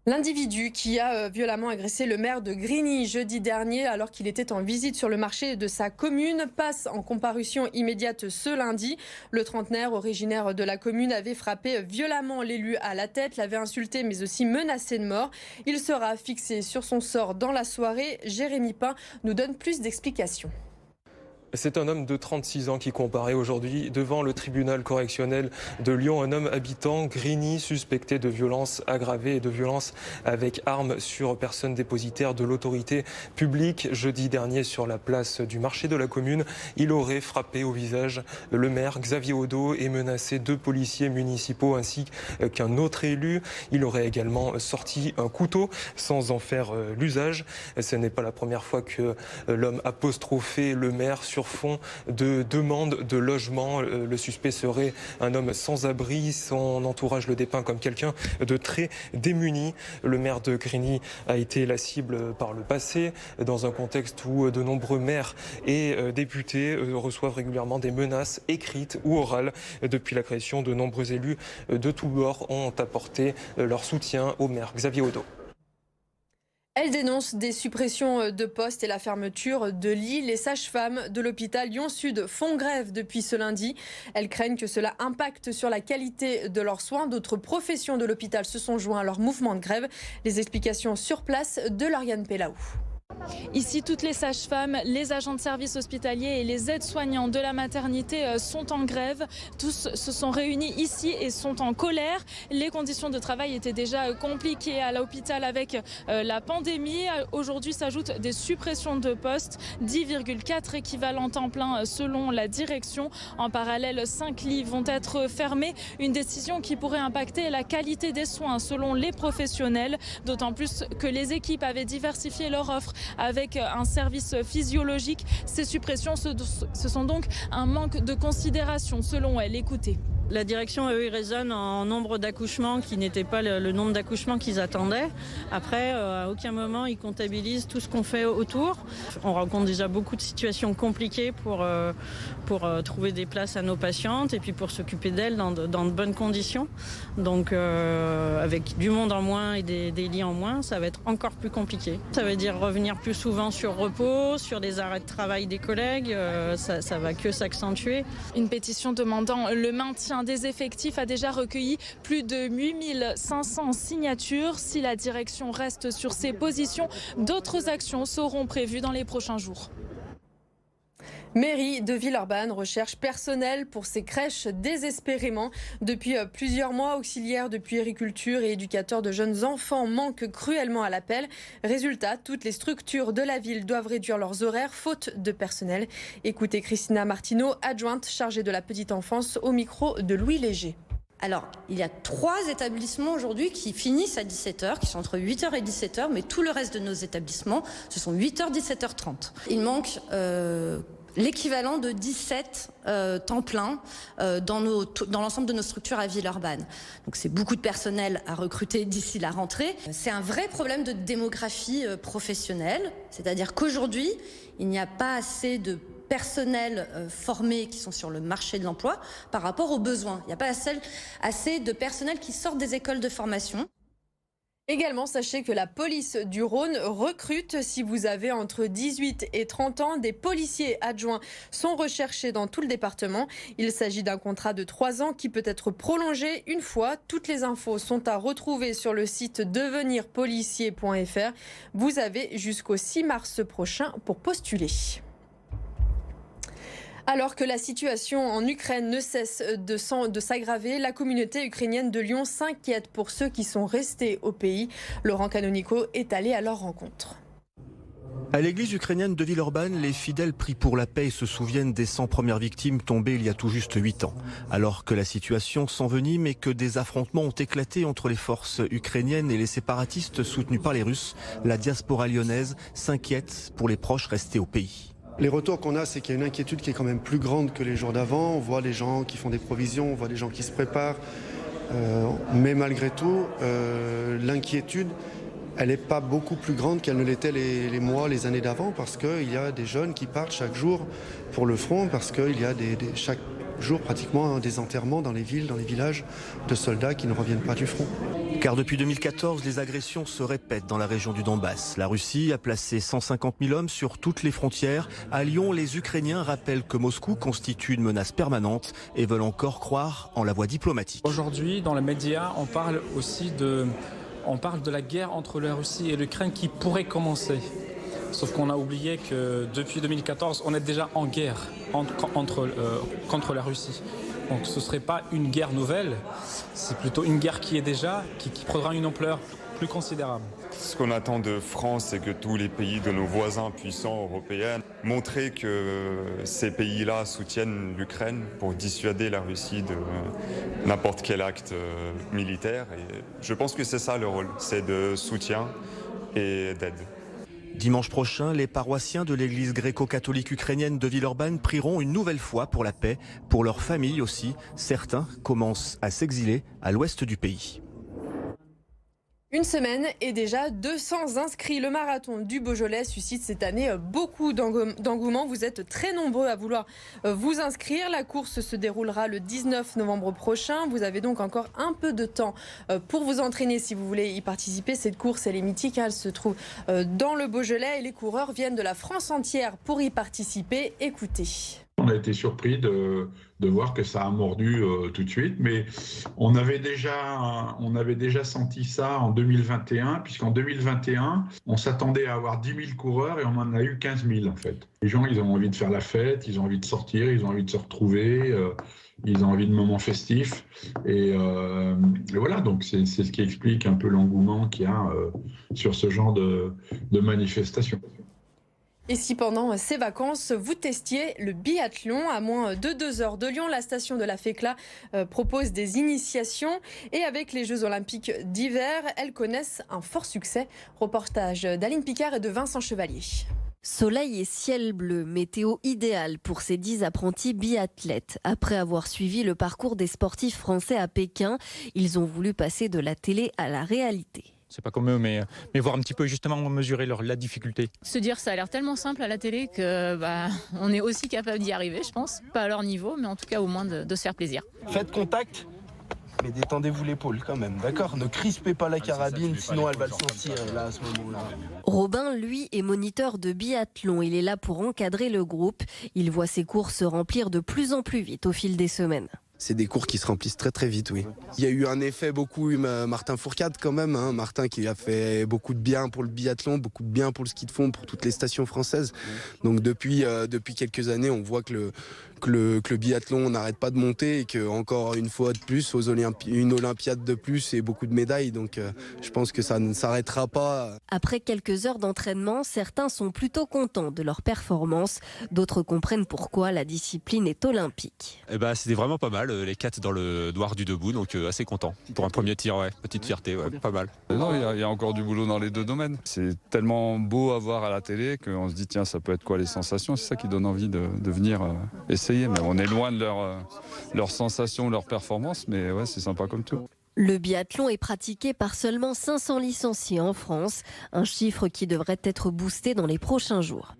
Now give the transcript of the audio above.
L'individu qui a violemment agressé le maire de Grigny jeudi dernier alors qu'il était en visite sur le marché de sa commune passe en comparution immédiate ce lundi. Le trentenaire originaire de la commune avait frappé violemment l'élu à la tête, l'avait insulté mais aussi menacé de mort. Il sera fixé sur son sort dans la soirée. Jérémy Pain nous donne plus d'explications. C'est un homme de 36 ans qui comparaît aujourd'hui devant le tribunal correctionnel de Lyon. Un homme habitant Grigny, suspecté de violences aggravées et de violences avec armes sur personne dépositaire de l'autorité publique. Jeudi dernier, sur la place du marché de la commune, il aurait frappé au visage le maire Xavier Odo et menacé 2 policiers municipaux ainsi qu'un autre élu. Il aurait également sorti un couteau sans en faire l'usage. Ce n'est pas la première fois que l'homme apostrophait le maire sur fond de demande de logement. Le suspect serait un homme sans abri. Son entourage le dépeint comme quelqu'un de très démuni. Le maire de Grigny a été la cible par le passé, dans un contexte où de nombreux maires et députés reçoivent régulièrement des menaces écrites ou orales. Depuis la création, de nombreux élus de tous bords ont apporté leur soutien au maire Xavier Odo. Elle dénonce des suppressions de postes et la fermeture de lits. Les sages-femmes de l'hôpital Lyon-Sud font grève depuis ce lundi. Elles craignent que cela impacte sur la qualité de leurs soins. D'autres professions de l'hôpital se sont joints à leur mouvement de grève. Les explications sur place de Lauriane Pellaou. Ici, toutes les sages-femmes, les agents de service hospitalier et les aides-soignants de la maternité sont en grève. Tous se sont réunis ici et sont en colère. Les conditions de travail étaient déjà compliquées à l'hôpital avec la pandémie. Aujourd'hui s'ajoutent des suppressions de postes, 10,4 équivalents temps plein selon la direction. En parallèle, 5 lits vont être fermés. Une décision qui pourrait impacter la qualité des soins selon les professionnels. D'autant plus que les équipes avaient diversifié leur offre avec un service physiologique. Ces suppressions, ce sont donc un manque de considération selon elle. Écoutez. La direction, eux, ils raisonnent en nombre d'accouchements qui n'était pas le nombre d'accouchements qu'ils attendaient. Après, à aucun moment, ils comptabilisent tout ce qu'on fait autour. On rencontre déjà beaucoup de situations compliquées pour trouver des places à nos patientes et puis pour s'occuper d'elles dans de bonnes conditions. Donc, avec du monde en moins et des lits en moins, ça va être encore plus compliqué. Ça veut dire revenir plus souvent sur repos, sur des arrêts de travail des collègues. Ça va que s'accentuer. Une pétition demandant le maintien des effectifs a déjà recueilli plus de 8500 signatures. Si la direction reste sur ses positions, d'autres actions seront prévues dans les prochains jours. Mairie de Villeurbanne recherche personnel pour ses crèches désespérément. Depuis plusieurs mois, auxiliaires de puériculture et éducateurs de jeunes enfants manquent cruellement à l'appel. Résultat, toutes les structures de la ville doivent réduire leurs horaires faute de personnel. Écoutez Christina Martineau, adjointe chargée de la petite enfance au micro de Louis Léger. Alors, il y a 3 établissements aujourd'hui qui finissent à 17h, qui sont entre 8h et 17h, mais tout le reste de nos établissements, ce sont 8h, 17h30. Il manque l'équivalent de 17 temps plein dans l'ensemble de nos structures à Villeurbanne. Donc c'est beaucoup de personnel à recruter d'ici la rentrée. C'est un vrai problème de démographie professionnelle, c'est-à-dire qu'aujourd'hui, il n'y a pas assez de personnel formés qui sont sur le marché de l'emploi par rapport aux besoins. Il n'y a pas assez de personnel qui sortent des écoles de formation. Également, sachez que la police du Rhône recrute. Si vous avez entre 18 et 30 ans, des policiers adjoints sont recherchés dans tout le département. Il s'agit d'un contrat de 3 ans qui peut être prolongé une fois. Toutes les infos sont à retrouver sur le site devenirpolicier.fr. Vous avez jusqu'au 6 mars prochain pour postuler. Alors que la situation en Ukraine ne cesse de s'aggraver, la communauté ukrainienne de Lyon s'inquiète pour ceux qui sont restés au pays. Laurent Canonico est allé à leur rencontre. À l'église ukrainienne de Villeurbanne, les fidèles prient pour la paix et se souviennent des 100 premières victimes tombées il y a tout juste 8 ans. Alors que la situation s'envenime et que des affrontements ont éclaté entre les forces ukrainiennes et les séparatistes soutenus par les Russes, la diaspora lyonnaise s'inquiète pour les proches restés au pays. Les retours qu'on a, c'est qu'il y a une inquiétude qui est quand même plus grande que les jours d'avant. On voit les gens qui font des provisions, on voit les gens qui se préparent. Mais malgré tout, l'inquiétude, elle n'est pas beaucoup plus grande qu'elle ne l'était les mois, les années d'avant, parce qu'il y a des jeunes qui partent chaque jour pour le front, parce qu'il y a jour pratiquement des enterrements dans les villes, dans les villages de soldats qui ne reviennent pas du front. Car depuis 2014, les agressions se répètent dans la région du Donbass. La Russie a placé 150 000 hommes sur toutes les frontières. À Lyon, les Ukrainiens rappellent que Moscou constitue une menace permanente et veulent encore croire en la voie diplomatique. Aujourd'hui, dans les médias, on parle aussi de la guerre entre la Russie et l'Ukraine qui pourrait commencer. Sauf qu'on a oublié que depuis 2014, on est déjà en guerre contre la Russie. Donc ce ne serait pas une guerre nouvelle, c'est plutôt une guerre qui prendra une ampleur plus considérable. Ce qu'on attend de France, c'est que tous les pays de nos voisins puissants européens montrent que ces pays-là soutiennent l'Ukraine pour dissuader la Russie de n'importe quel acte militaire. Et je pense que c'est ça le rôle, c'est de soutien et d'aide. Dimanche prochain, les paroissiens de l'église gréco-catholique ukrainienne de Villeurbanne prieront une nouvelle fois pour la paix, pour leurs familles aussi. Certains commencent à s'exiler à l'ouest du pays. Une semaine et déjà 200 inscrits. Le marathon du Beaujolais suscite cette année beaucoup d'engouement. Vous êtes très nombreux à vouloir vous inscrire. La course se déroulera le 19 novembre prochain. Vous avez donc encore un peu de temps pour vous entraîner si vous voulez y participer. Cette course, elle est mythique. Elle se trouve dans le Beaujolais et les coureurs viennent de la France entière pour y participer. Écoutez. On a été surpris de voir que ça a mordu tout de suite, mais on avait déjà senti ça en 2021, puisqu'en 2021, on s'attendait à avoir 10 000 coureurs et on en a eu 15 000 en fait. Les gens, ils ont envie de faire la fête, ils ont envie de sortir, ils ont envie de se retrouver, ils ont envie de moments festifs. Et voilà, donc c'est ce qui explique un peu l'engouement qu'il y a sur ce genre de manifestation. Et si pendant ces vacances, vous testiez le biathlon à moins de 2 heures de Lyon, la station de la FECLA propose des initiations. Et avec les Jeux Olympiques d'hiver, elles connaissent un fort succès. Reportage d'Aline Picard et de Vincent Chevalier. Soleil et ciel bleu, météo idéale pour ces 10 apprentis biathlètes. Après avoir suivi le parcours des sportifs français à Pékin, ils ont voulu passer de la télé à la réalité. C'est pas comme eux, mais voir un petit peu justement mesurer la difficulté. Se dire ça a l'air tellement simple à la télé que on est aussi capable d'y arriver, je pense. Pas à leur niveau, mais en tout cas au moins de se faire plaisir. Faites contact, mais détendez-vous l'épaule quand même, d'accord? Ne crispez pas la carabine, sinon elle va le sentir là à ce moment-là. Robin, lui, est moniteur de biathlon. Il est là pour encadrer le groupe. Il voit ses cours se remplir de plus en plus vite au fil des semaines. C'est des cours qui se remplissent très très vite, oui. Il y a eu un effet beaucoup Martin Fourcade quand même, hein. Martin qui a fait beaucoup de bien pour le biathlon, beaucoup de bien pour le ski de fond, pour toutes les stations françaises. Donc depuis quelques années, on voit que le biathlon n'arrête pas de monter et que encore une fois de plus, une Olympiade de plus et beaucoup de médailles. Donc je pense que ça ne s'arrêtera pas. Après quelques heures d'entraînement, certains sont plutôt contents de leur performance. D'autres comprennent pourquoi la discipline est olympique. C'était vraiment pas mal, les 4 dans le noir du debout, donc assez content. Pour un premier tir, ouais, petite fierté, ouais, pas mal. Non, il y a encore du boulot dans les deux domaines. C'est tellement beau à voir à la télé qu'on se dit tiens, ça peut être quoi les sensations? C'est ça qui donne envie de venir essayer. Mais on est loin de leurs sensations, leurs performances, mais ouais, c'est sympa comme tout. Le biathlon est pratiqué par seulement 500 licenciés en France, un chiffre qui devrait être boosté dans les prochains jours.